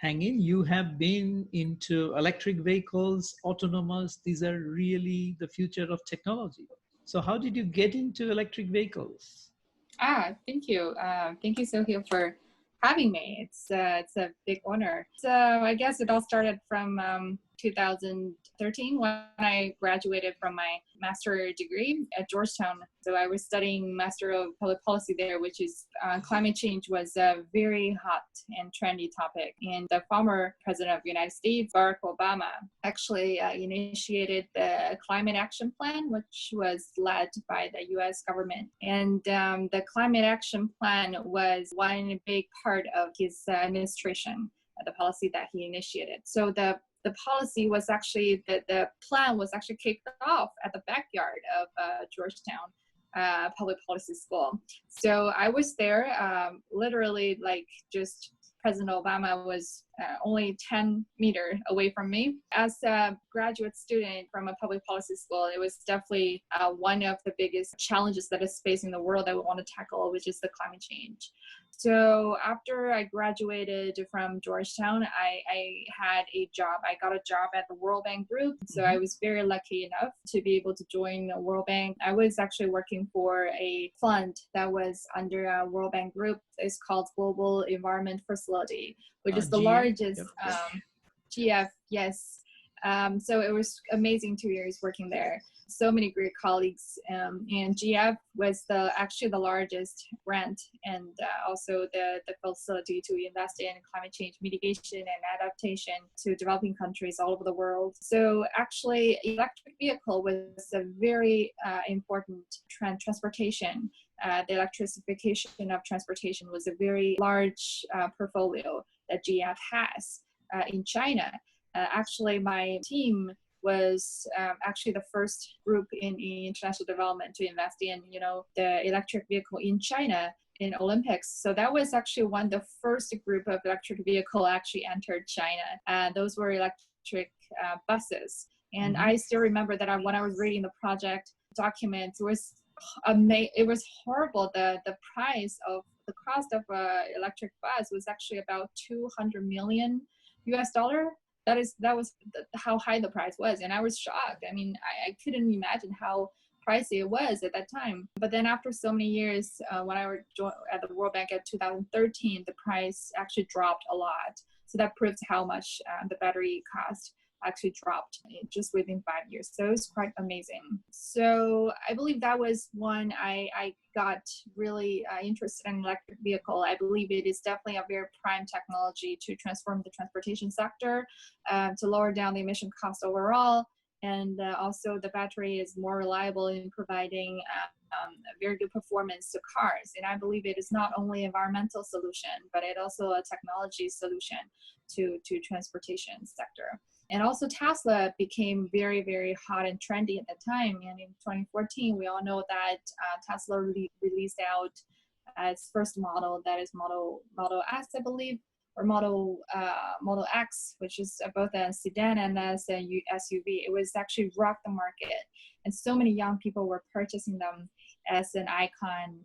hang in. You have been into electric vehicles, autonomous. These are really the future of technology. So, how did you get into electric vehicles? Thank you. Thank you, Sohil, for having me. It's a big honor. So I guess it all started from 2013 when I graduated from my master degree at Georgetown. So I was studying Master of Public Policy there, which is climate change was a very hot and trendy topic. And the former president of the United States, Barack Obama, actually initiated the Climate Action Plan, which was led by the U.S. government. And the Climate Action Plan was one big part of his administration, the policy that he initiated. So the policy was actually, the plan was actually kicked off at the backyard of Georgetown Public Policy School. So I was there, literally like just President Obama was only 10 meters away from me. As a graduate student from a public policy school, it was definitely one of the biggest challenges that is facing the world that we want to tackle, which is the climate change. So after I graduated from Georgetown, I had a job. I got a job at the World Bank Group. So I was very lucky enough to be able to join the World Bank. I was actually working for a fund that was under a World Bank Group. It's called Global Environment Facility, which is the largest GF, yes. So it was amazing 2 years working there. So many great colleagues, and GF was actually the largest grant and also the facility to invest in climate change mitigation and adaptation to developing countries all over the world. So actually, electric vehicle was a very important transportation. The electrification of transportation was a very large portfolio that GF has in China. Actually, my team was actually the first group in international development to invest in, the electric vehicle in China in Olympics. So that was actually the first group of electric vehicle actually entered China. Those were electric buses. And I still remember that when I was reading the project documents, it was horrible. The cost of an electric bus was actually about $200 million US dollar. That was how high the price was, and I was shocked. I mean, I couldn't imagine how pricey it was at that time. But then after so many years, when I joined at the World Bank at 2013, the price actually dropped a lot. So that proves how much the battery cost actually dropped just within 5 years. So it was quite amazing. So I believe that was when I got really interested in electric vehicle. I believe it is definitely a very prime technology to transform the transportation sector, to lower down the emission cost overall. And also the battery is more reliable in providing very good performance to cars. And I believe it is not only an environmental solution, but it also a technology solution to transportation sector. And also Tesla became very, very hot and trendy at the time. And in 2014, we all know that Tesla released out its first model, that is Model S, I believe, or Model X, which is both a sedan and as a SUV. It was actually rocked the market. And so many young people were purchasing them as an icon,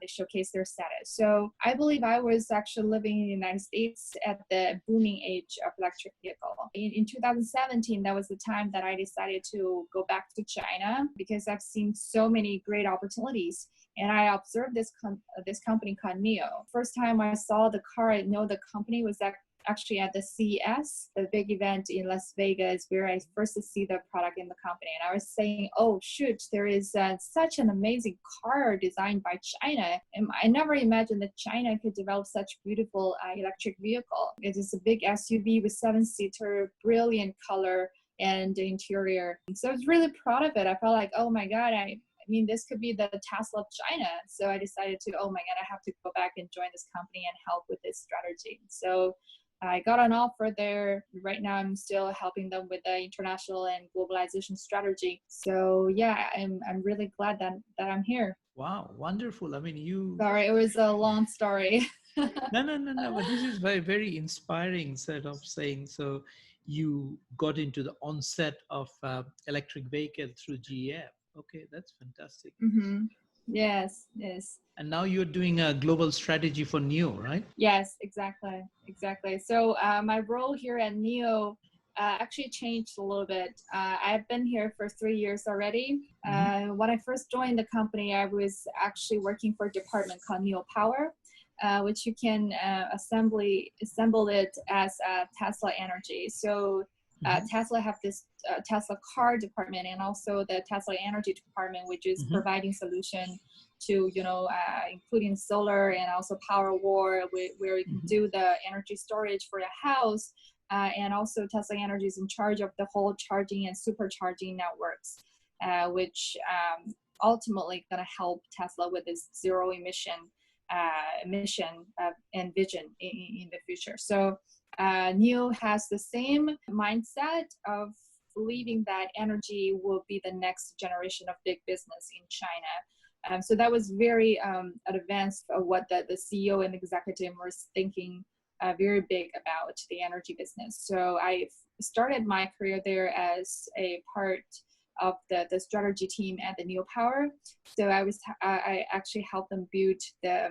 they showcase their status. So I believe I was actually living in the United States at the booming age of electric vehicle. In 2017, that was the time that I decided to go back to China because I've seen so many great opportunities. And I observed this company called NIO. First time I saw the car, I know the company was actually at the CES, the big event in Las Vegas, where I first see the product in the company. And I was saying, oh, shoot, there is such an amazing car designed by China. And I never imagined that China could develop such beautiful electric vehicle. It is a big SUV with 7-seater, brilliant color and interior. So I was really proud of it. I felt like, oh my God, I mean, this could be the Tesla of China. So I decided to, oh my God, I have to go back and join this company and help with this strategy. So I got an offer there. Right now, I'm still helping them with the international and globalization strategy. So yeah, I'm really glad that I'm here. Wow, wonderful. I mean, Sorry, it was a long story. No. But this is very, very inspiring set of saying. So you got into the onset of electric vehicle through GF. Okay, that's fantastic. Mm-hmm. Yes, yes. And now you're doing a global strategy for NEO, right? Yes, exactly, exactly. So my role here at NEO actually changed a little bit. I've been here for 3 years already. Hmm. When I first joined the company, I was actually working for a department called NEO Power, which you can assemble it as Tesla Energy. So Hmm. Tesla have this Tesla car department and also the Tesla Energy department, which is Hmm. providing solution to including solar and also power wall where you can Hmm. do the energy storage for your house, and also Tesla Energy is in charge of the whole charging and supercharging networks, which ultimately going to help Tesla with this zero mission and vision in the future. So NEO has the same mindset of believing that energy will be the next generation of big business in China. So that was very advanced of what the CEO and executive were thinking very big about the energy business. So I started my career there as a part of the strategy team at the NEO Power. So I actually helped them build the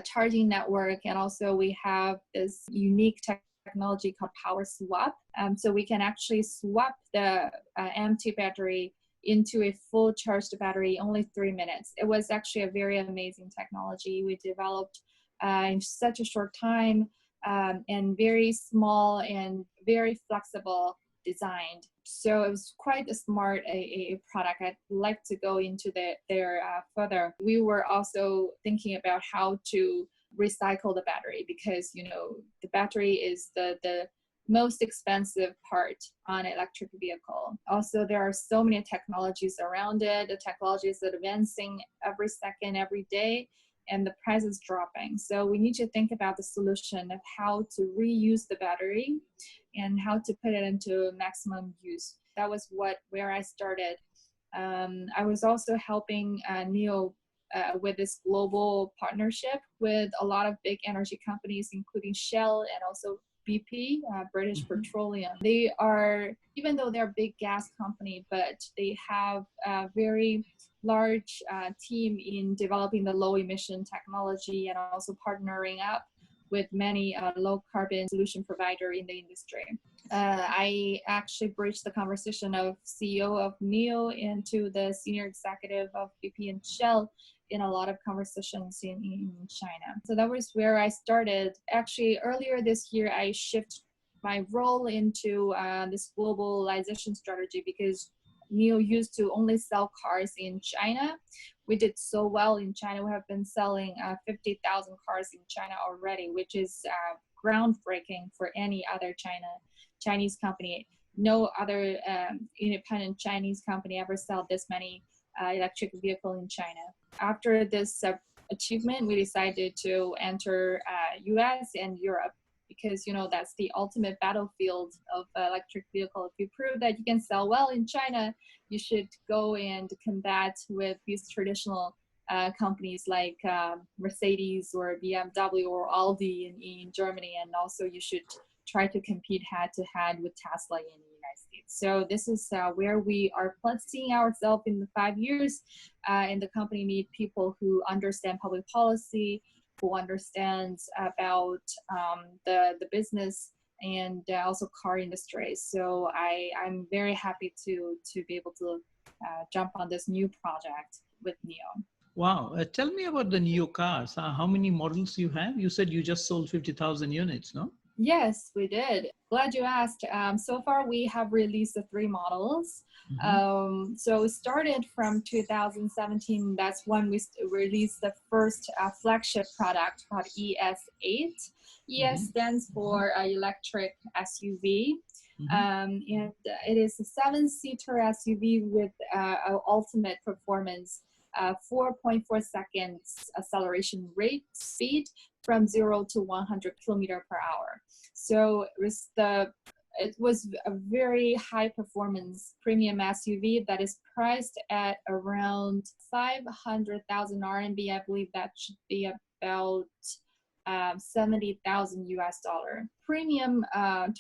charging network, and also we have this unique technology called Power Swap. So we can actually swap the empty battery into a full charged battery only 3 minutes. It was actually a very amazing technology we developed in such a short time, and very small and very flexible designed. So it was quite a smart a product. I'd like to go into there further. We were also thinking about how to recycle the battery, because the battery is the most expensive part on an electric vehicle. Also, there are so many technologies around it. The technology is advancing every second, every day, and the price is dropping. So we need to think about the solution of how to reuse the battery and how to put it into maximum use. That was where I started. I was also helping NEO with this global partnership with a lot of big energy companies, including Shell and also BP, British Hmm. Petroleum. They are, even though they're a big gas company, but they have a very large team in developing the low emission technology and also partnering up with many low carbon solution provider in the industry. I actually bridged the conversation of CEO of NEO into the senior executive of BP and Shell in a lot of conversations in China. So that was where I started. Actually, earlier this year, I shifted my role into this globalization strategy, because NEO used to only sell cars in China. We did so well in China. We have been selling 50,000 cars in China already, which is groundbreaking for any other Chinese company. No other independent Chinese company ever sold this many electric vehicle in China. After this achievement, we decided to enter US and Europe, because that's the ultimate battlefield of electric vehicle. If you prove that you can sell well in China, you should go and combat with these traditional companies like Mercedes or BMW or Audi in Germany, and also you should try to compete head to head with Tesla in the United States. So this is where we are seeing ourselves in the 5 years. And the company need people who understand public policy, who understands about the business and also car industry. So I'm very happy to be able to jump on this new project with NEO. Wow. Tell me about the NEO cars. How many models you have? You said you just sold 50,000 units, no? Yes, we did. Glad you asked. So far, we have released the 3 models. Hmm. So we started from 2017. That's when we released the first flagship product called ES8. ES Hmm. stands for electric SUV. Hmm. And it is a 7-seater SUV with ultimate performance, 4.4 seconds acceleration rate speed from 0 to 100 kilometer per hour. So it was a very high performance premium SUV that is priced at around 500,000 RMB. I believe that should be about 70,000 US dollar. Premium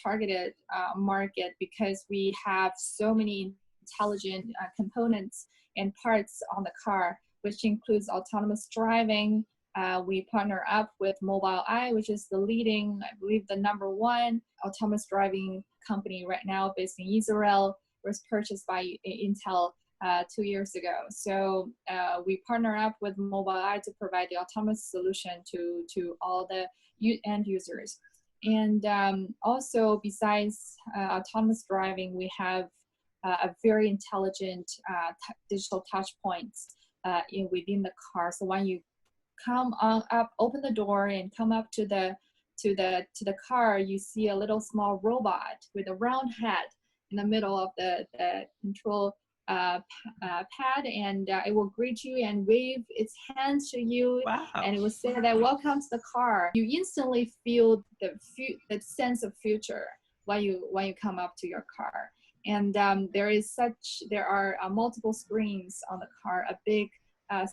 targeted market, because we have so many intelligent components and parts on the car, which includes autonomous driving. We partner up with Mobileye, which is the leading, I believe, the number one autonomous driving company right now based in Israel. It was purchased by Intel 2 years ago. So we partner up with Mobileye to provide the autonomous solution to all the end users. And also, besides autonomous driving, we have a very intelligent digital touch points within the car. So when you come on up, open the door and come up to the car, you see a little small robot with a round head in the middle of the control pad, and it will greet you and wave its hands to you. Wow. And it will say that welcome to the car. You instantly feel the sense of future when you come up to your car. And there are multiple screens on the car, a big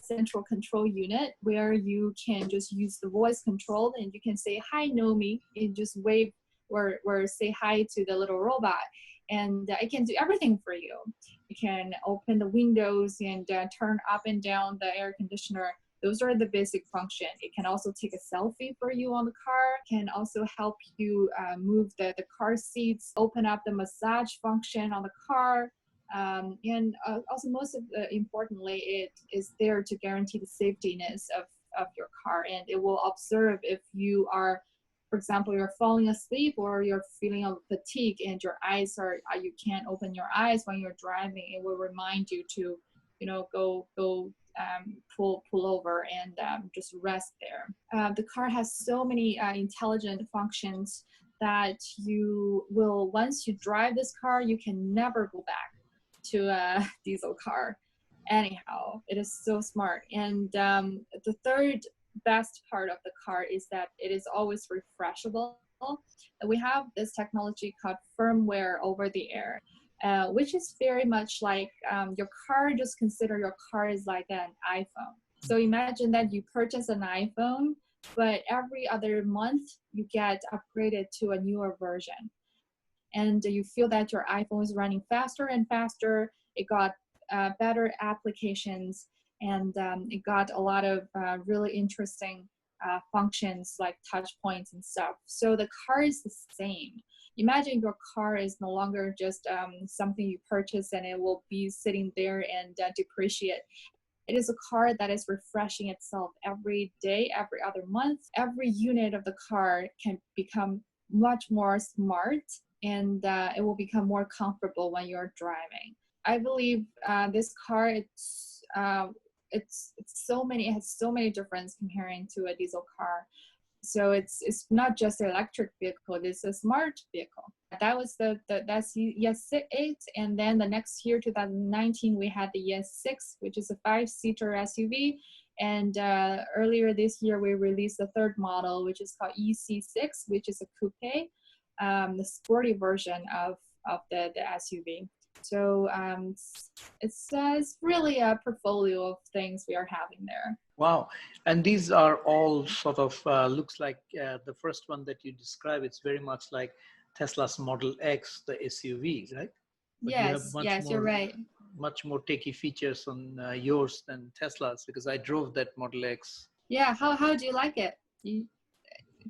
central control unit where you can just use the voice control, and you can say, "Hi, Nomi," and just wave or say hi to the little robot. And it can do everything for you. You can open the windows and turn up and down the air conditioner. Those are the basic function. It can also take a selfie for you on the car. Can also help you move the car seats, open up the massage function on the car. And also, importantly, it is there to guarantee the safetyness of your car. And it will observe if you are, for example, you're falling asleep or you're feeling of fatigue and your eyes you can't open your eyes when you're driving. It will remind you to, go pull over and just rest there. The car has so many intelligent functions that you will, once you drive this car, you can never go back to a diesel car. Anyhow, it is so smart. And the third best part of the car is that it is always refreshable. We have this technology called firmware over the air, which is very much like your car. Just consider your car is like an iPhone. So imagine that you purchase an iPhone, but every other month you get upgraded to a newer version. And you feel that your iPhone is running faster and faster. It got better applications, and it got a lot of really interesting functions like touch points and stuff. So the car is the same. Imagine your car is no longer just something you purchase and it will be sitting there and depreciate. It is a car that is refreshing itself every day, every other month. Every unit of the car can become much more smart, and it will become more comfortable when you're driving. I believe this car, it has so many differences comparing to a diesel car. So it's not just an electric vehicle, it's a smart vehicle. That was that's ES8, and then the next year, 2019, we had the ES6, which is a 5-seater SUV. And earlier this year, we released the third model, which is called EC6, which is a coupe, the sporty version of the SUV. So it's really a portfolio of things we are having there. Wow. And these are all sort of, looks like the first one that you described, it's very much like Tesla's Model X, the SUV, right? But Yes, you're right. Much more techie features on yours than Tesla's, because I drove that Model X. Yeah, how do you like it?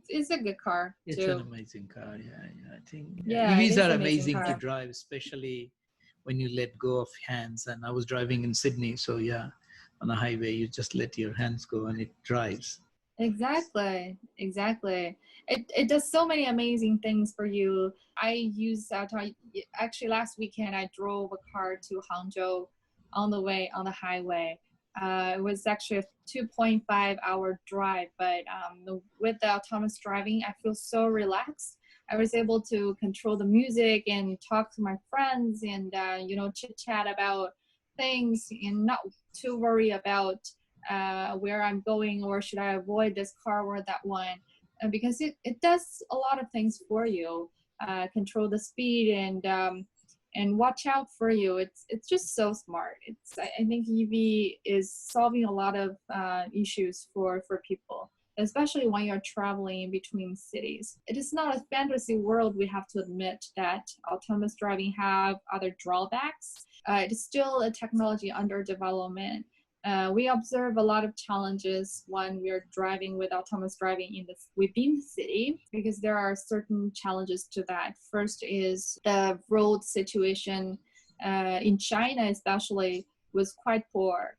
It's a good car too. It's an amazing car, yeah. I think EVs are amazing to drive, especially when you let go of hands. And I was driving in Sydney, so yeah, on a highway, you just let your hands go and it drives. Exactly. It does so many amazing things for you. Actually last weekend I drove a car to Hangzhou on the highway. It was actually a 2.5 hour drive, but with the autonomous driving, I feel so relaxed. I was able to control the music and talk to my friends and chit chat about things and not to worry about where I'm going or should I avoid this car or that one, because it does a lot of things for you, control the speed and watch out for you. It's just so smart. I think EV is solving a lot of issues for people, especially when you're traveling in between cities. It is not a fantasy world. We have to admit that autonomous driving have other drawbacks. It is still a technology under development. We observe a lot of challenges when we are driving with autonomous driving within the city, because there are certain challenges to that. First is the road situation in China, especially, was quite poor.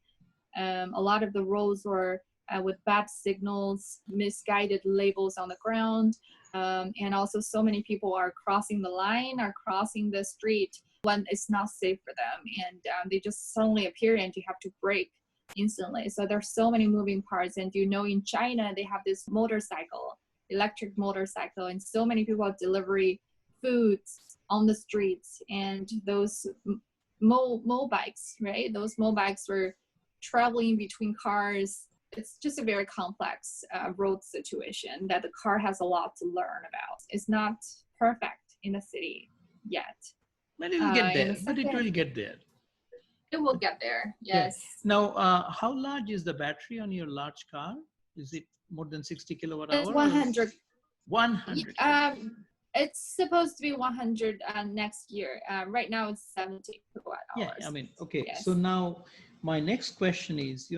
A lot of the roads were with bad signals, misguided labels on the ground, and also so many people are crossing the line, are crossing the street when it's not safe for them, and they just suddenly appear and you have to brake instantly. So there's so many moving parts, and in China they have this electric motorcycle, and so many people have delivery foods on the streets, and those bikes, right? Those bikes were traveling between cars. It's just a very complex road situation that the car has a lot to learn about. It's not perfect in the city yet. But it will get there. And the But it will second, get there. it will get there. Yeah. Yes. Now, how large is the battery on your large car? Is it more than 60 kilowatt It's hour? 100. 100. It's supposed to be 100 next year. Right now it's 70 kilowatt Yeah, hours. I mean, okay. Yes. So now my next question is,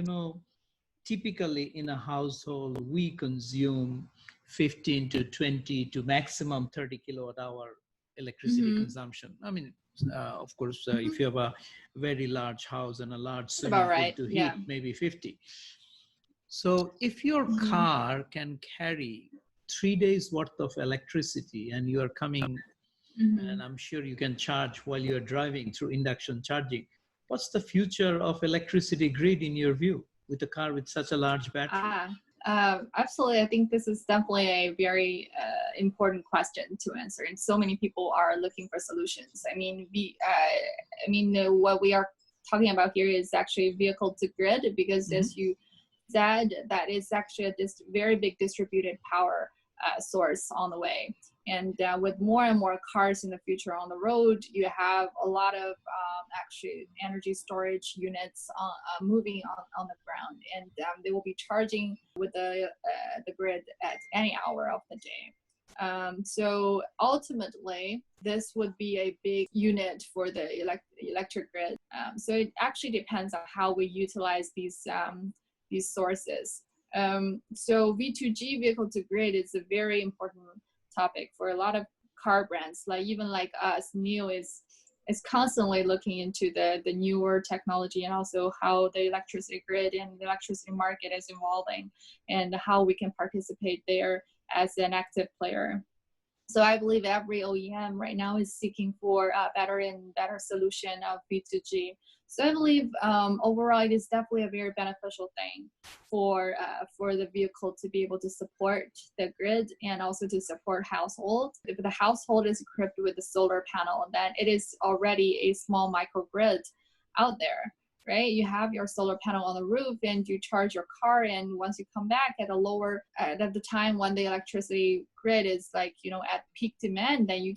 typically in a household, we consume 15 to 20 to maximum 30 kilowatt hour electricity consumption. I mean, of course, if you have a very large house and a large swimming About pool right. to heat, Yeah. maybe 50. So if your car can carry 3 days worth of electricity and you are coming, and I'm sure you can charge while you're driving through induction charging, what's the future of electricity grid in your view with a car with such a large battery? Absolutely. I think this is definitely a very important question to answer, and so many people are looking for solutions. I mean, what we are talking about here is actually vehicle to grid, because as you said, that is actually a very big distributed power source on the way. And with more and more cars in the future on the road, you have a lot of actually energy storage units moving on the ground, and they will be charging with the grid at any hour of the day. So ultimately, this would be a big unit for the electric grid. So it actually depends on how we utilize these sources. So V2G, vehicle to grid, is a very important topic for a lot of car brands. Even like us, NIO is constantly looking into the newer technology, and also how the electricity grid and the electricity market is evolving, and how we can participate there as an active player. So I believe every OEM right now is seeking for a better and better solution of V2G. So I believe overall it is definitely a very beneficial thing for the vehicle to be able to support the grid and also to support households. If the household is equipped with a solar panel, then it is already a small microgrid out there, right? You have your solar panel on the roof and you charge your car, and once you come back at the time when the electricity grid is at peak demand, then you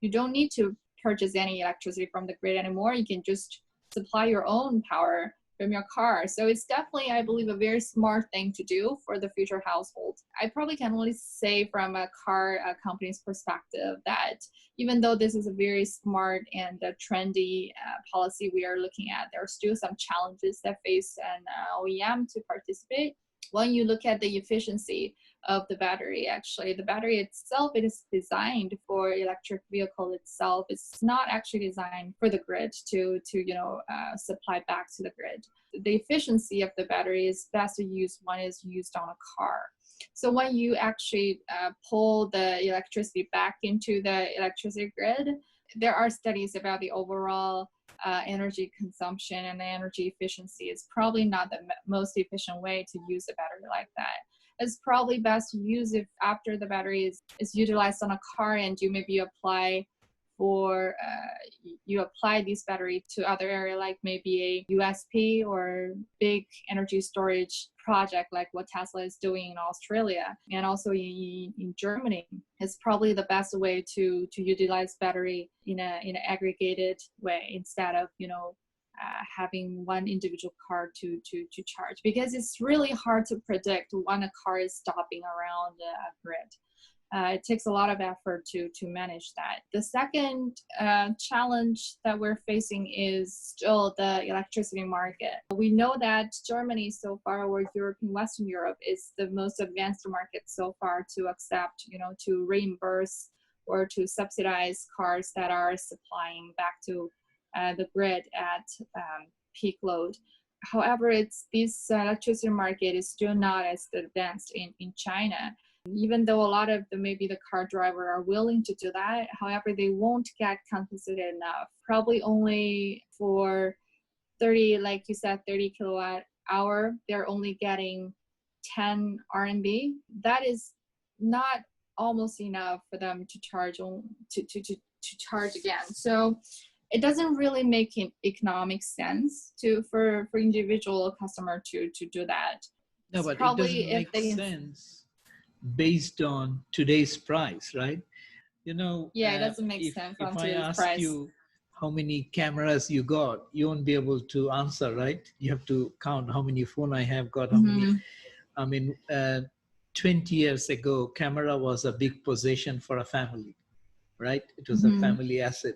don't need to purchase any electricity from the grid anymore. You can just supply your own power from your car. So it's definitely, I believe, a very smart thing to do for the future household. I probably can only say from a car company's perspective that even though this is a very smart and trendy policy we are looking at, there are still some challenges that face an OEM to participate. When you look at the efficiency of the battery, actually, the battery itself, it is designed for electric vehicle itself. It's not actually designed for the grid to supply back to the grid. The efficiency of the battery is best used when it's used on a car. So when you actually pull the electricity back into the electricity grid, there are studies about the overall energy consumption and the energy efficiency. Is probably not the most efficient way to use a battery like that. It's probably best to use if after the battery is utilized on a car, and you maybe apply this battery to other area, like maybe a USP or big energy storage project like what Tesla is doing in Australia and also in Germany. It's probably the best way to utilize battery in an aggregated way instead of having one individual car to charge, because it's really hard to predict when a car is stopping around a grid. It takes a lot of effort to manage that. The second challenge that we're facing is still the electricity market. We know that Germany so far, or Europe and Western Europe, is the most advanced market so far to accept, to reimburse or to subsidize cars that are supplying back to the grid at peak load. However, this electricity market is still not as advanced in China. Even though a lot of maybe the car driver are willing to do that, however, they won't get compensated enough. Probably only for 30, like you said, 30 kilowatt hour, they're only getting 10 RMB. That is not almost enough for them to charge to charge again. So it doesn't really make economic sense for individual customer to do that. No, but it doesn't make sense based on today's price, right? Yeah, it doesn't make sense from today's price. If I ask you how many cameras you got, you won't be able to answer, right? You have to count how many phone I have got, how many. I mean, 20 years ago, camera was a big possession for a family, right? It was a family asset.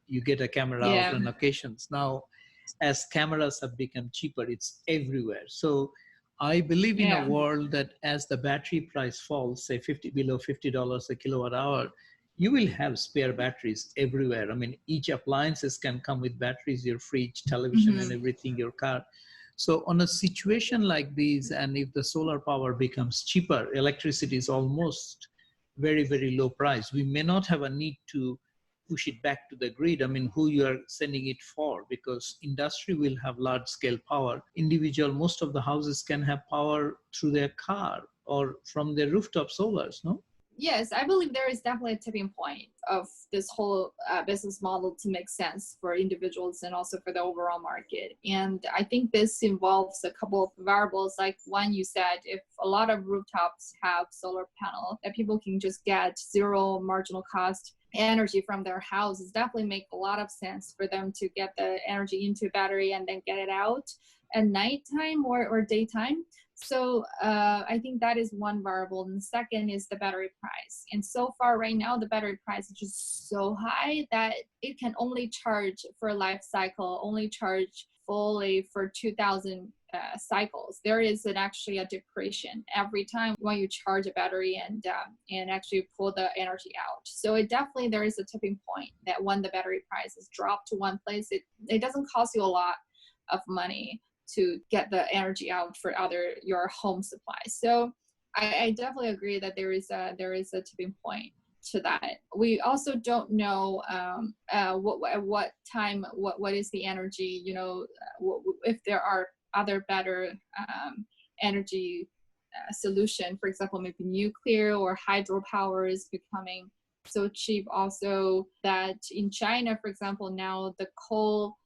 You get a camera out on occasions. Now, as cameras have become cheaper, it's everywhere. So I believe in a world that as the battery price falls, say below $50 a kilowatt hour, you will have spare batteries everywhere. I mean, each appliances can come with batteries, your fridge, television, and everything, your car. So on a situation like this, and if the solar power becomes cheaper, electricity is almost very, very low price. We may not have a need to push it back to the grid. I mean, who you are sending it for? Because industry will have large scale power. Most of the houses can have power through their car or from their rooftop solars, no? Yes, I believe there is definitely a tipping point of this whole business model to make sense for individuals and also for the overall market. And I think this involves a couple of variables. Like one, you said, if a lot of rooftops have solar panel, that people can just get zero marginal cost energy from their houses, definitely make a lot of sense for them to get the energy into battery and then get it out at nighttime or daytime. So I think that is one variable. And the second is the battery price. And so far right now, the battery price is just so high that it can only charge for a life cycle, only charge fully for 2,000 cycles. There is actually a depreciation every time when you charge a battery and actually pull the energy out. So there is a tipping point that when the battery prices drop to one place, it doesn't cost you a lot of money to get the energy out for your home supply. So I definitely agree that there is a tipping point to that. We also don't know what time, what is the energy, if there are other better energy solution. For example, maybe nuclear or hydropower is becoming so cheap also that in China, for example, now the coal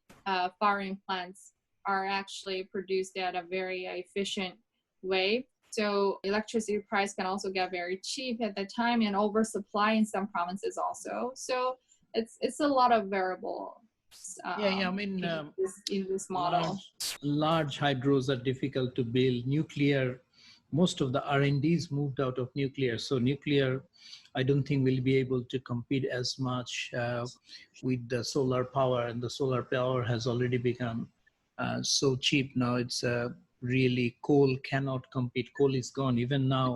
firing plants are actually produced at a very efficient way. So electricity price can also get very cheap at the time and oversupply in some provinces also. So it's a lot of variables. I mean, in this model. Large hydros are difficult to build. Nuclear, most of the R&Ds moved out of nuclear. So nuclear, I don't think will be able to compete as much with the solar power. And the solar power has already become so cheap now. It's really, coal cannot compete. Coal is gone. Even now,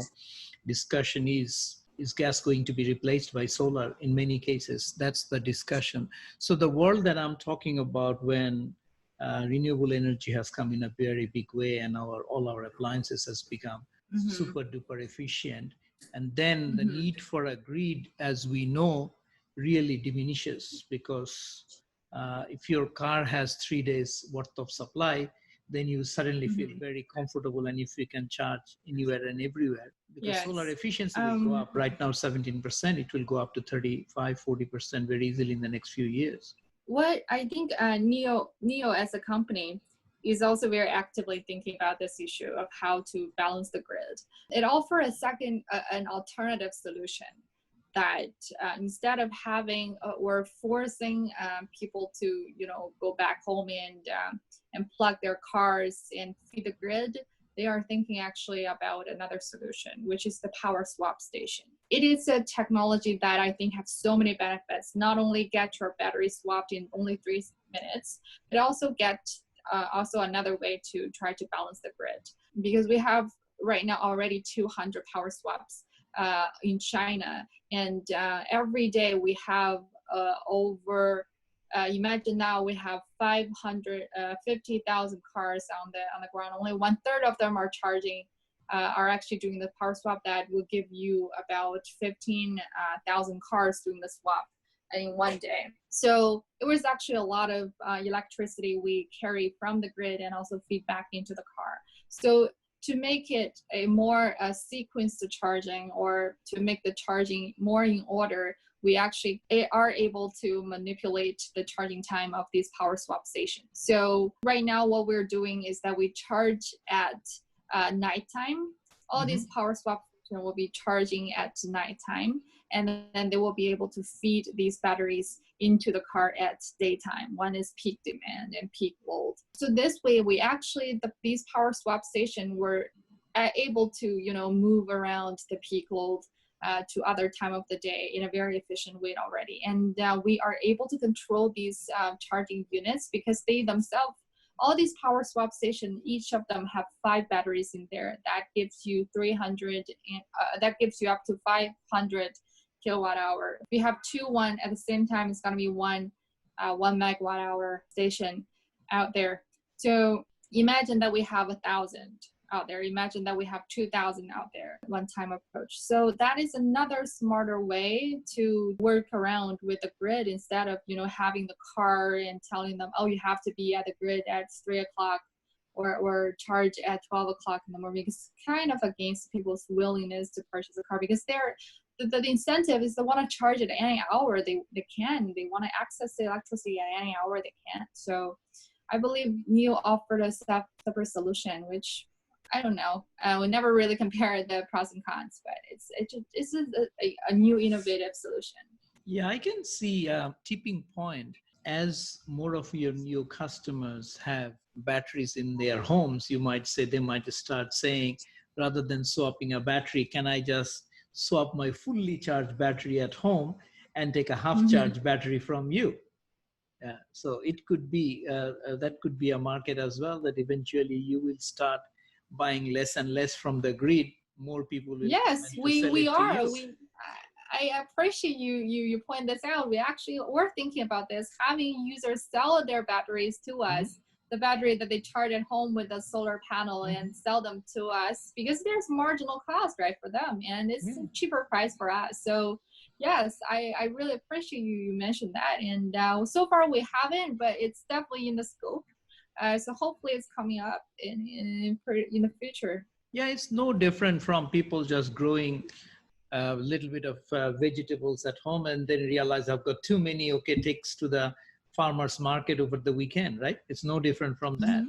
discussion is gas going to be replaced by solar in many cases? That's the discussion. So the world that I'm talking about, when renewable energy has come in a very big way and all our appliances has become super duper efficient, and then the need for a grid, as we know, really diminishes, because if your car has 3 days worth of supply, then you suddenly feel very comfortable, and if you can charge anywhere and everywhere, because solar efficiency will go up. Right now 17%, it will go up to 35-40% very easily in the next few years. What I think NEO as a company is also very actively thinking about this issue of how to balance the grid. It offers an alternative solution that instead of having or forcing people to go back home and plug their cars and feed the grid, they are thinking actually about another solution, which is the power swap station. it is a technology that I think has so many benefits. Not only get your battery swapped in only 3 minutes, but also get also another way to try to balance the grid, because we have right now already 200 power swaps in China, and every day we have over. Imagine now we have 550,000 cars on the ground. Only 1/3 of them are charging, are actually doing the power swap. That will give you about 15,000 cars doing the swap in one day. So it was actually a lot of electricity we carry from the grid and also feed back into the car. So to make it a more sequenced charging, or to make the charging more in order, we actually are able to manipulate the charging time of these power swap stations. So right now what we're doing is that we charge at nighttime. All these power swap stations will be charging at nighttime, and then they will be able to feed these batteries into the car at daytime. One is peak demand and peak load. So this way, we actually, these power swap stations were able to, move around the peak load to other time of the day in a very efficient way already. And we are able to control these charging units, because they themselves, all these power swap stations, each of them have 5 batteries in there. That gives you 300, that gives you up to 500 kilowatt hour. If you have one at the same time, it's going to be 1 megawatt hour station out there. So imagine that we have 1,000 out there. Imagine that we have 2,000 out there, one time approach. So that is another smarter way to work around with the grid, instead of, having the car and telling them, oh, you have to be at the grid at 3 o'clock or charge at 12 o'clock in the morning. It's kind of against people's willingness to purchase a car, because the incentive is they want to charge it at any hour they can. They want to access the electricity at any hour they can. So I believe NIO offered a separate solution, which I don't know. We never really compare the pros and cons, but it's a new innovative solution. Yeah, I can see a tipping point as more of your new customers have batteries in their homes. You might say, they might start saying, rather than swapping a battery, can I just swap my fully charged battery at home and take a half-charged battery from you? So it could be, that could be a market as well, that eventually you will start buying less and less from the grid. More people will. Yes, we are. I appreciate you point this out. We're thinking about this, having users sell their batteries to us, the battery that they charge at home with a solar panel, and sell them to us, because there's marginal cost, right, for them, and it's a cheaper price for us. So yes, I really appreciate you mentioned that. And so far we haven't, but it's definitely in the scope. So hopefully it's coming up in the future. Yeah, it's no different from people just growing a little bit of vegetables at home and then realize I've got too many, okay, takes to the farmer's market over the weekend, right? It's no different from that.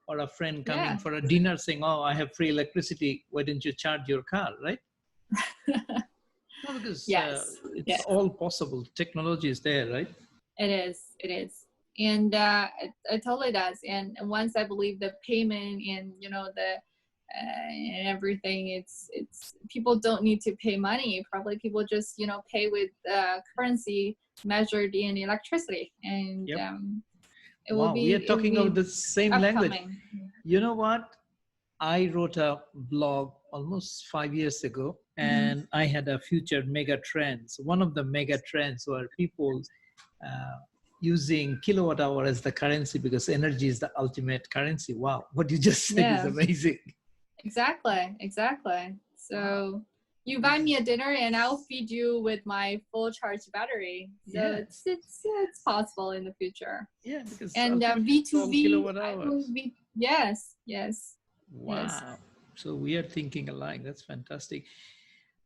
Or a friend coming for a dinner saying, oh, I have free electricity, why don't you charge your car, right? No, because it's all possible. Technology is there, right? It is. And it totally does. And once I believe the payment and, and everything, it's people don't need to pay money. Probably people just, pay with currency measured in electricity. And it will be. We are talking of the same upcoming language. You know what? I wrote a blog almost 5 years ago, and I had a future mega trends. One of the mega trends were people using kilowatt hour as the currency, because energy is the ultimate currency. Wow, what you just said is amazing. Exactly. So you buy me a dinner and I'll feed you with my full charge battery. So it's possible in the future. Yeah, because and V2V. Yes. Wow. Yes. So we are thinking alike. That's fantastic.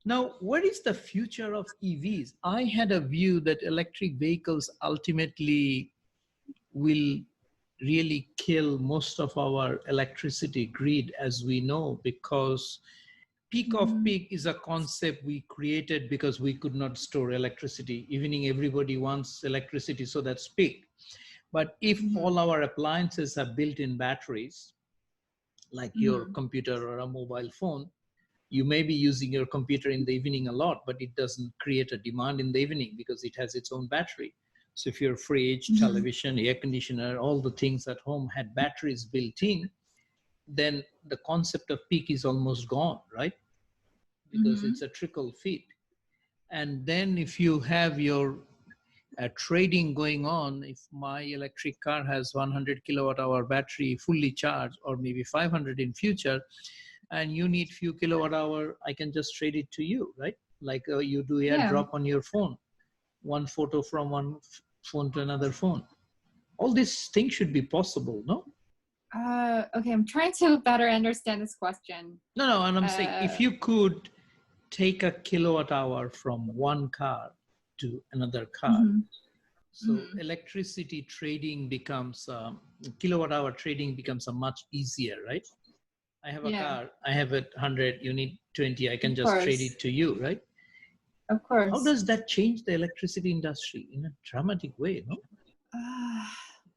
Now, what is the future of EVs? I had a view that electric vehicles ultimately will really kill most of our electricity grid, as we know, because peak of peak is a concept we created because we could not store electricity. Evening, everybody wants electricity, so that's peak. But if all our appliances are built in batteries, like your computer or a mobile phone, You may be using your computer in the evening a lot, but it doesn't create a demand in the evening because it has its own battery. So if your fridge, television, air conditioner, all the things at home had batteries built in, then the concept of peak is almost gone, right? Because it's a trickle feed. And then if you have your trading going on, if my electric car has 100 kilowatt hour battery fully charged, or maybe 500 in future, and you need few kilowatt hour, I can just trade it to you, right? Like you do airdrop on your phone, one photo from one phone to another phone. All these things should be possible, no? Okay, I'm trying to better understand this question. No, and I'm saying if you could take a kilowatt hour from one car to another car, so electricity trading becomes, kilowatt hour trading becomes a much easier, right? I have a car, I have it 100, you need 20, I can just trade it to you, right? Of course. How does that change the electricity industry in a dramatic way, no?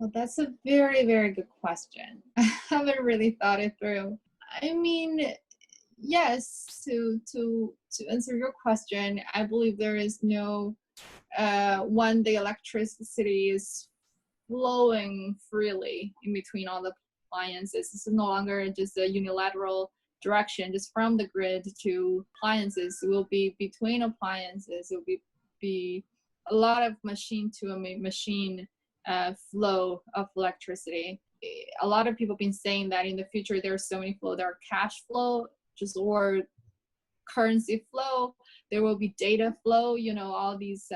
Well, that's a very, very good question. I haven't really thought it through. I mean, yes, to answer your question, I believe there is no, when the electricity is flowing freely in between all the appliances. It's no longer just a unilateral direction, just from the grid to appliances. It will be between appliances. It will be a lot of machine to a machine flow of electricity. A lot of people have been saying that in the future there's so many flow. There are cash flow, just or currency flow. There will be data flow. You know, all these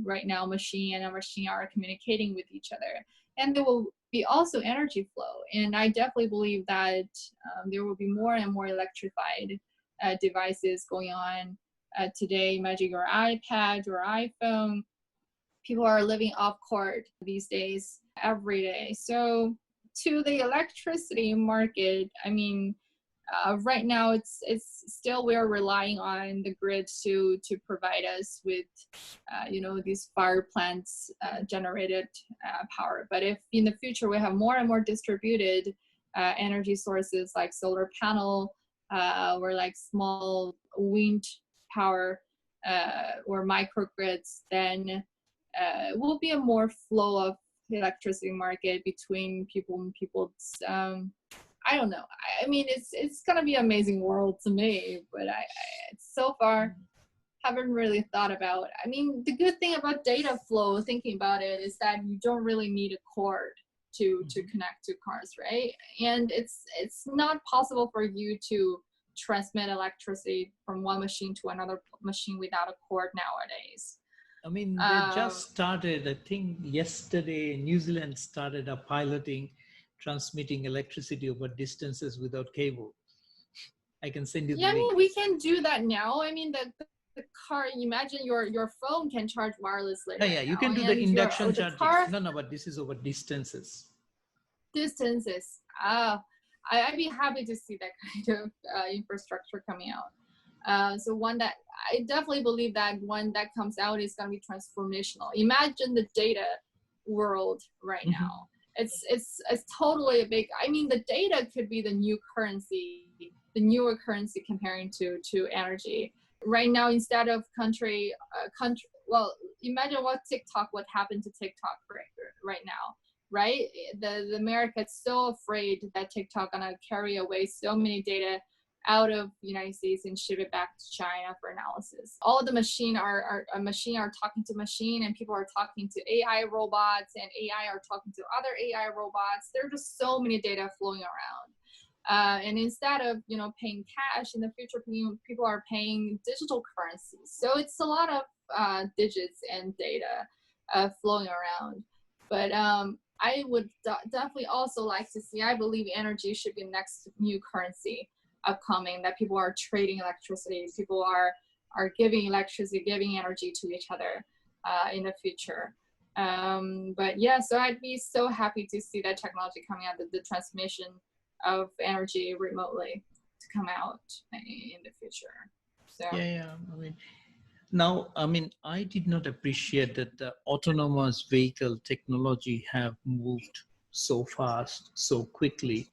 right now machine and machine are communicating with each other, and there will be also energy flow. And I definitely believe that there will be more and more electrified devices going on today. Imagine your iPad or iPhone. People are living off cord these days every day. So to the electricity market, I mean, right now it's still we're relying on the grid to provide us with you know, these power plants generated power. But if in the future we have more and more distributed energy sources like solar panel or like small wind power or microgrids, then will be a more flow of electricity market between people and people's I don't know. I mean, it's gonna be an amazing world to me, but I so far haven't really thought about. I mean, the good thing about data flow, thinking about it, is that you don't really need a cord to connect to cars, right? And it's not possible for you to transmit electricity from one machine to another machine without a cord nowadays. I mean, they just started, I think yesterday, New Zealand started a piloting transmitting electricity over distances without cable. I can send you the link. I mean, we can do that now. I mean, the car, imagine your phone can charge wirelessly. Yeah, you can do the induction charging. No, but this is over distances. Distances. I'd be happy to see that kind of infrastructure coming out. So one that I definitely believe that one that comes out is going to be transformational. Imagine the data world right now. It's totally a big. I mean, the data could be the new currency, the newer currency comparing to energy. Right now, instead of country. Well, imagine what happened to TikTok right now, right? The America is so afraid that TikTok gonna carry away so many data out of the United States and ship it back to China for analysis. All of the machine are talking to machine, and people are talking to AI robots, and AI are talking to other AI robots. There are just so many data flowing around. And instead of, you know, paying cash in the future, people are paying digital currencies. So it's a lot of digits and data flowing around. But I would definitely also like to see, I believe energy should be the next new currency upcoming, that people are trading electricity, people are giving electricity, giving energy to each other in the future. But yeah, so I'd be so happy to see that technology coming out, the transmission of energy remotely to come out in the future. So yeah. I mean, I did not appreciate that the autonomous vehicle technology have moved so fast, so quickly.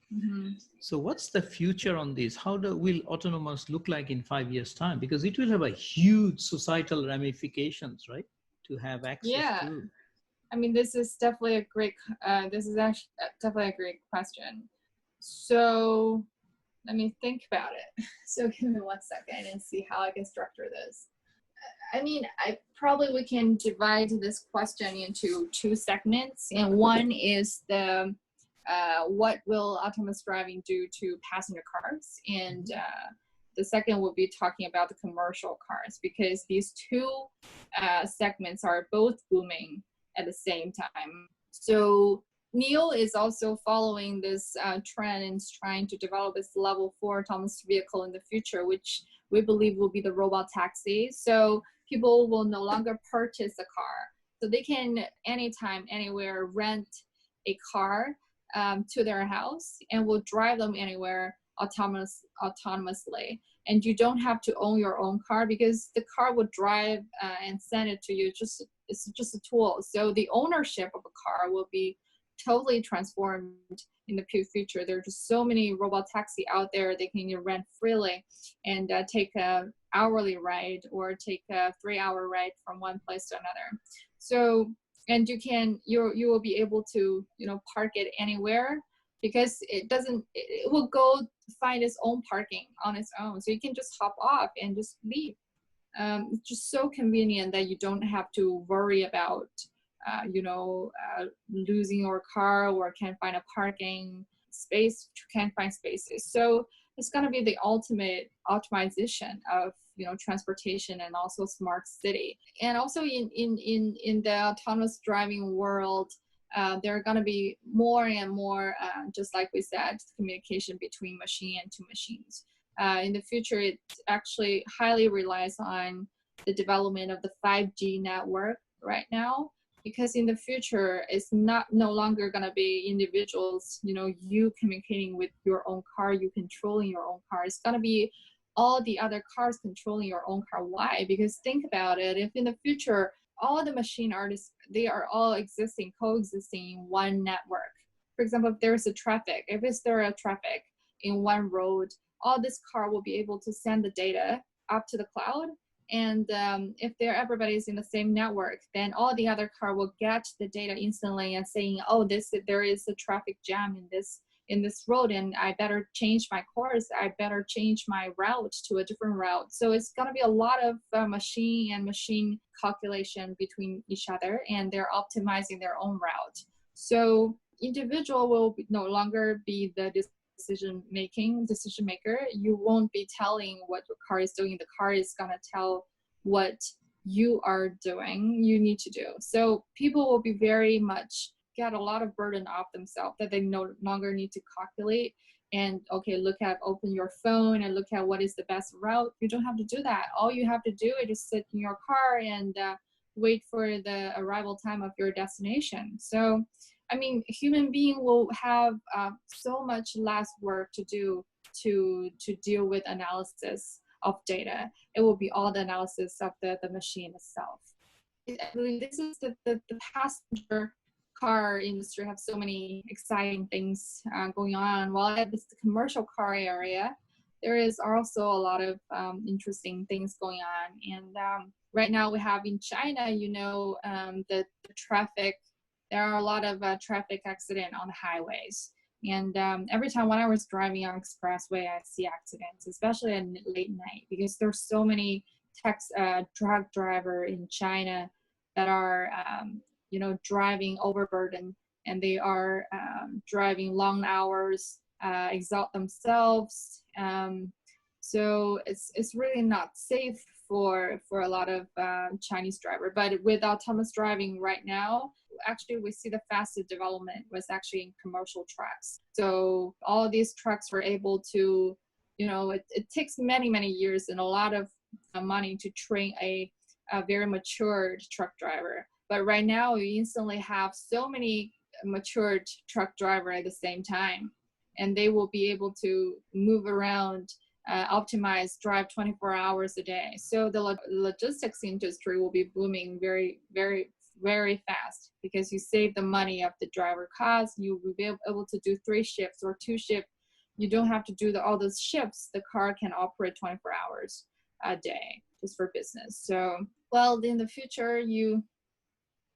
So what's the future on this? Will autonomous look like in 5 years' time? Because it will have a huge societal ramifications, right? To have access Yeah. to. I mean, this is definitely a great, this is actually definitely a great question. So let me think about it. So give me 1 second and see how I can structure this. I mean, we can divide this question into two segments, and one is the what will autonomous driving do to passenger cars, and the second will be talking about the commercial cars, because these two segments are both booming at the same time. So NIO is also following this trend and is trying to develop this level 4 autonomous vehicle in the future, which we believe will be the robot taxi. So people will no longer purchase a car. So they can anytime, anywhere rent a car to their house and will drive them anywhere autonomously. And you don't have to own your own car, because the car will drive and send it to you. It's just a tool. So the ownership of a car will be totally transformed in the future. There are just so many robot taxi out there. They can rent freely and take a hourly ride or take a 3-hour ride from one place to another. So, and you will be able to park it anywhere, because it will go find its own parking on its own. So you can just hop off and just leave. It's just so convenient that you don't have to worry about losing your car or can't find a parking space, can't find spaces. So it's going to be the ultimate optimization of transportation and also smart city. And also in the autonomous driving world, there are going to be more and more, just like we said, communication between machine and two machines. In the future, it actually highly relies on the development of the 5G network right now, because in the future, it's no longer going to be individuals, you communicating with your own car, you controlling your own car. It's going to be all the other cars controlling your own car. Why? Because think about it, if in the future, all the machine artists, they are all coexisting in one network. For example, if there's a traffic, in one road, all this car will be able to send the data up to the cloud. And if everybody's in the same network, then all the other car will get the data instantly and saying, oh, there is a traffic jam in this road, and I better change my course. I better change my route to a different route. So it's going to be a lot of machine calculation between each other, and they're optimizing their own route. So individual will no longer be the decision maker. You won't be telling what your car is doing. The car is going to tell what you are doing, you need to do. So people will be very much get a lot of burden off themselves, that they no longer need to calculate and open your phone and look at what is the best route. You don't have to do that. All you have to do is just sit in your car and wait for the arrival time of your destination. So I mean, human being will have so much less work to do to deal with analysis of data. It will be all the analysis of the machine itself. I believe this is the passenger car industry have so many exciting things going on. While at the commercial car area, there is also a lot of interesting things going on. And right now we have in China, the traffic. There are a lot of traffic accidents on the highways. And every time when I was driving on expressway, I see accidents, especially at late night, because there's so many truck driver in China that are, driving overburden, and they are driving long hours, exhaust themselves. So it's really not safe for a lot of Chinese driver. But with autonomous driving right now, actually we see the fastest development was actually in commercial trucks. So all these trucks were able to, it takes many years and a lot of money to train a very matured truck driver. But right now you instantly have so many matured truck driver at the same time, and they will be able to move around, optimize, drive 24 hours a day. So the logistics industry will be booming very, very very fast because you save the money of the driver cost. You will be able to do 3 shifts or 2 shifts. You don't have to do all those shifts. The car can operate 24 hours a day just for business. So, well, in the future,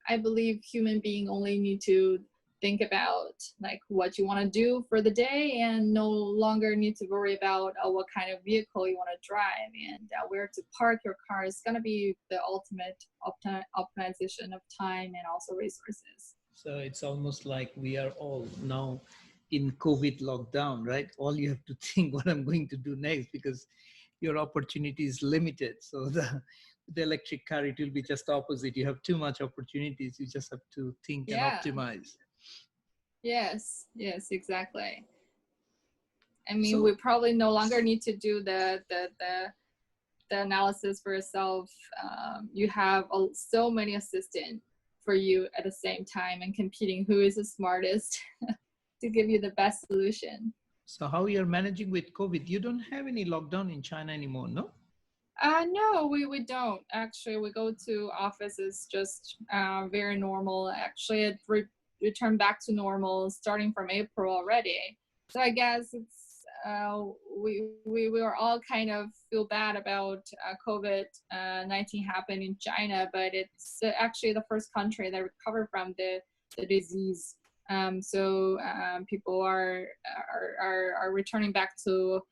I believe human being only need to think about like what you want to do for the day and no longer need to worry about what kind of vehicle you want to drive and where to park your car. Is going to be the ultimate optimization of time and also resources. So it's almost like we are all now in COVID lockdown, right? All you have to think what I'm going to do next because your opportunity is limited. So the electric car, it will be just opposite. You have too much opportunities. You just have to think and Yeah. optimize. Yes, exactly. I mean, So, we probably no longer need to do the analysis for yourself. You have so many assistants for you at the same time and competing who is the smartest to give you the best solution. so how you're managing with COVID? You don't have any lockdown in China anymore, no? No, we don't. Actually, we go to offices just very normal. Actually, it returned back to normal starting from April already. So I guess it's we were all kind of feel bad about COVID-19 happened in China, but it's actually the first country that recovered from the disease. So people are returning back to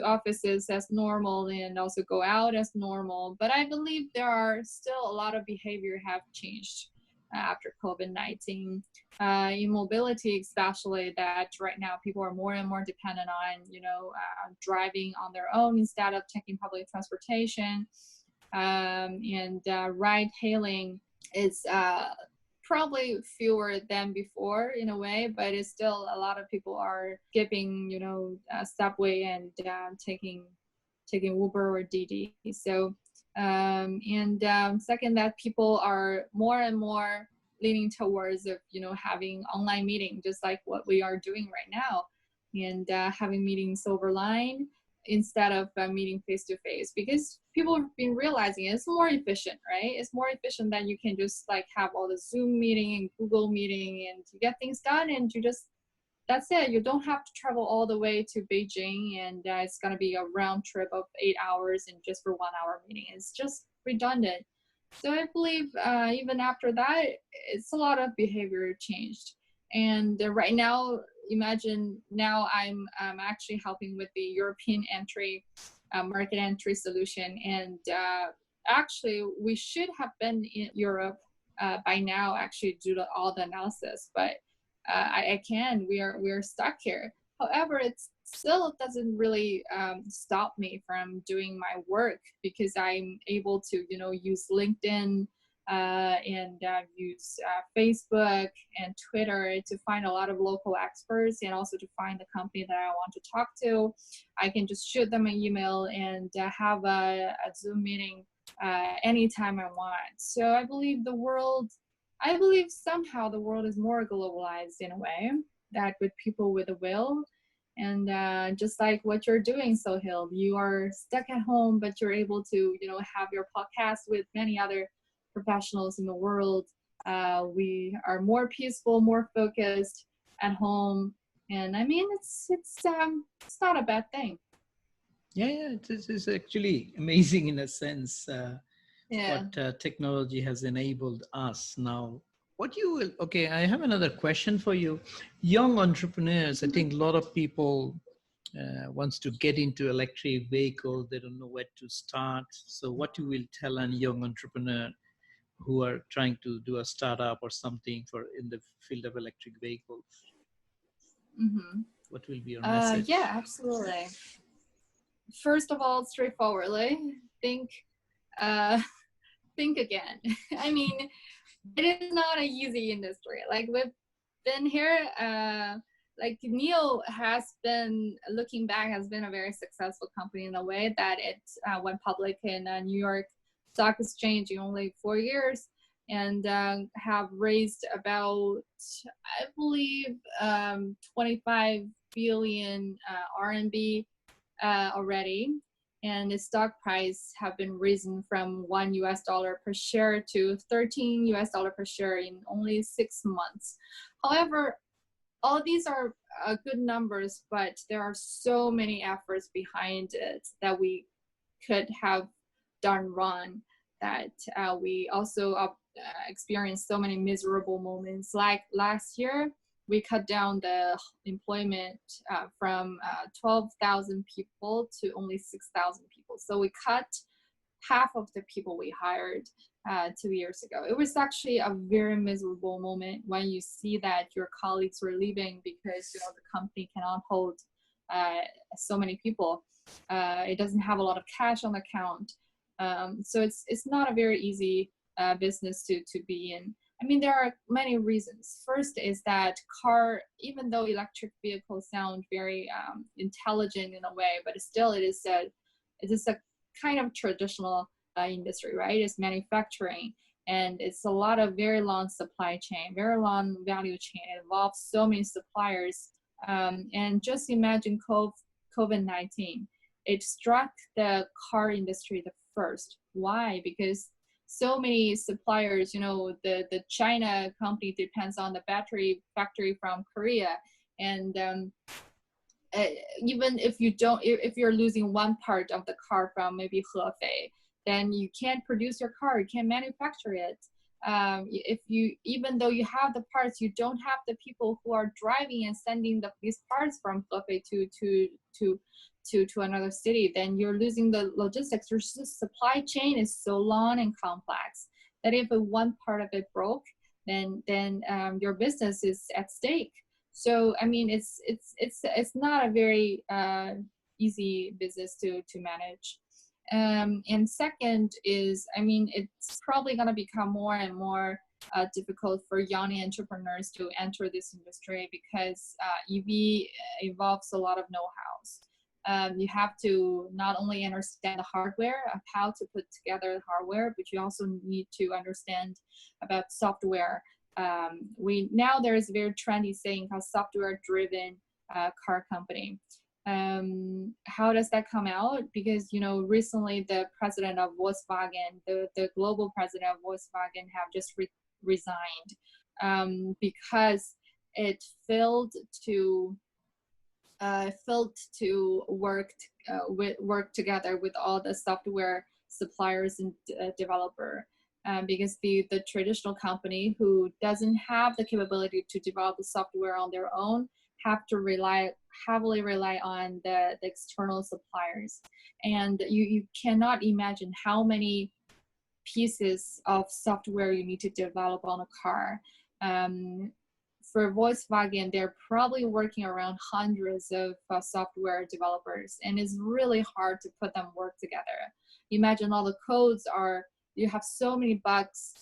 offices as normal and also go out as normal. But I believe there are still a lot of behavior have changed after COVID-19. In mobility, especially that right now people are more and more dependent on, driving on their own instead of taking public transportation. And ride hailing is probably fewer than before in a way, but it's still a lot of people are skipping, subway and taking Uber or Didi. So second, that people are more and more leaning towards of having online meeting, just like what we are doing right now, and having meetings over line instead of meeting face to face, because people have been realizing it's more efficient, right? It's more efficient that you can just like have all the Zoom meeting and Google meeting and you get things done, and that's it. You don't have to travel all the way to Beijing, and it's going to be a round trip of 8 hours and just for 1 hour meeting. It's just redundant. So I believe even after that, it's a lot of behavior changed. And right now, imagine now I'm actually helping with the European entry, market entry solution. And actually, we should have been in Europe by now, actually, due to all the analysis. But we are stuck here. However, it still doesn't really stop me from doing my work, because I'm able to, use LinkedIn and use Facebook and Twitter to find a lot of local experts, and also to find the company that I want to talk to. I can just shoot them an email and have a Zoom meeting anytime I want. So I believe somehow the world is more globalized in a way, that with people with a will. And just like what you're doing, Sohail, you are stuck at home, but you're able to, have your podcast with many other professionals in the world. We are more peaceful, more focused at home. And I mean, it's not a bad thing. Yeah, it is actually amazing in a sense. Yeah. What technology has enabled us now. Okay, I have another question for you. Young entrepreneurs, I think a lot of people wants to get into electric vehicle. They don't know where to start. So what you will tell a young entrepreneur who are trying to do a startup or something in the field of electric vehicles? Mm-hmm. What will be your message? Yeah, absolutely. First of all, straightforwardly, think again. I mean, it is not an easy industry. Like, we've been here, like NIO has been, looking back, has been a very successful company in a way that it went public in New York Stock Exchange in only 4 years, and have raised about, I believe, 25 billion RMB already. and its stock price have been risen from $1 per share to $13 per share in only 6 months. However, all these are good numbers, but there are so many efforts behind it that we could have done wrong, that we also experienced so many miserable moments. Like last year, we cut down the employment from 12,000 people to only 6,000 people. So we cut half of the people we hired 2 years ago. It was actually a very miserable moment when you see that your colleagues were leaving because the company cannot hold so many people. It doesn't have a lot of cash on the account. So it's not a very easy business to be in. I mean, there are many reasons. First is that even though electric vehicles sound very intelligent in a way, but still it is a kind of traditional industry, right? It's manufacturing, and it's a lot of very long supply chain, very long value chain. It involves so many suppliers. And just imagine COVID-19. It struck the car industry the first. Why? Because so many suppliers, the China company depends on the battery factory from Korea, and even if you're losing one part of the car from maybe Hefei, then you can't produce your car, you can't manufacture it. Even though you have the parts, you don't have the people who are driving and sending these parts from Hefei to another city, then you're losing the logistics. Your supply chain is so long and complex that if one part of it broke, then your business is at stake. So I mean, it's not a very easy business to manage. And second is, I mean, it's probably going to become more and more difficult for young entrepreneurs to enter this industry because EV involves a lot of know-hows. You have to not only understand the hardware of how to put together the hardware, but you also need to understand about software. Now there is a very trendy saying called software-driven car company. How does that come out? Because recently the president of Volkswagen, the global president of Volkswagen, have just resigned because it failed to work together with all the software suppliers and developer. Because the traditional company who doesn't have the capability to develop the software on their own have to heavily rely on the external suppliers. And you cannot imagine how many pieces of software you need to develop on a car. For Volkswagen, they're probably working around hundreds of software developers, and it's really hard to put them work together. Imagine all the codes you have so many bugs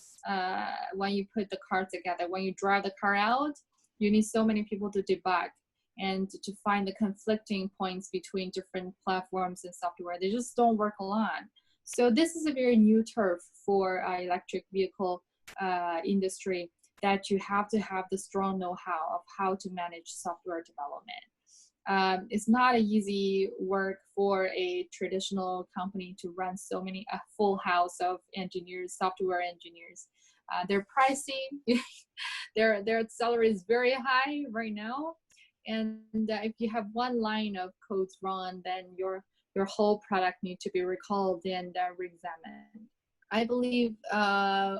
when you put the car together. When you drive the car out, you need so many people to debug and to find the conflicting points between different platforms and software. They just don't work along. So this is a very new turf for electric vehicle industry, that you have to have the strong know-how of how to manage software development. It's not an easy work for a traditional company to run a full house of engineers, software engineers. Their pricing, their salary is very high right now. And if you have one line of codes wrong, then your whole product needs to be recalled and re-examined. I believe, a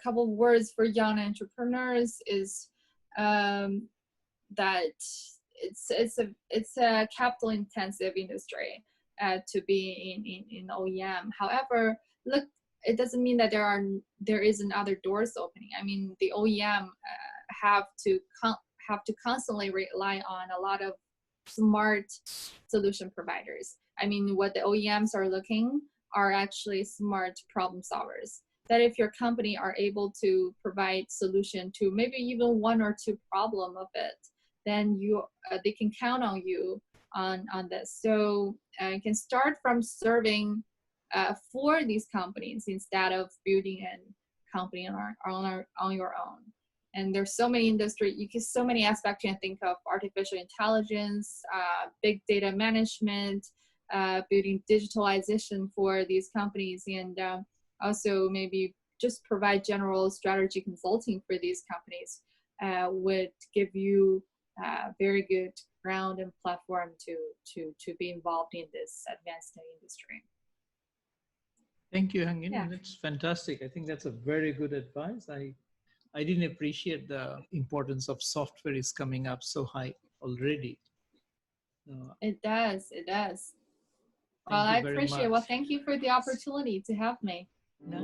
couple of words for young entrepreneurs is that it's a capital intensive industry to be in OEM. However, look, it doesn't mean that there isn't other doors opening. I mean, the OEM have to constantly rely on a lot of smart solution providers. I mean, what the OEMs are looking are actually smart problem solvers. That if your company are able to provide solution to maybe even one or two problem of it, then they can count on you on this. So you can start from serving for these companies instead of building a company on your own. And there's so many so many aspects you can think of: artificial intelligence, big data management, building digitalization for these companies, and also maybe just provide general strategy consulting for these companies would give you very good ground and platform to be involved in this advanced industry. Thank you, Hangin. Yeah. That's fantastic. I think that's a very good advice. I didn't appreciate the importance of software is coming up so high already. It does. It does. Well, Thank you I very appreciate it. much. Well, thank you for the opportunity to have me. No,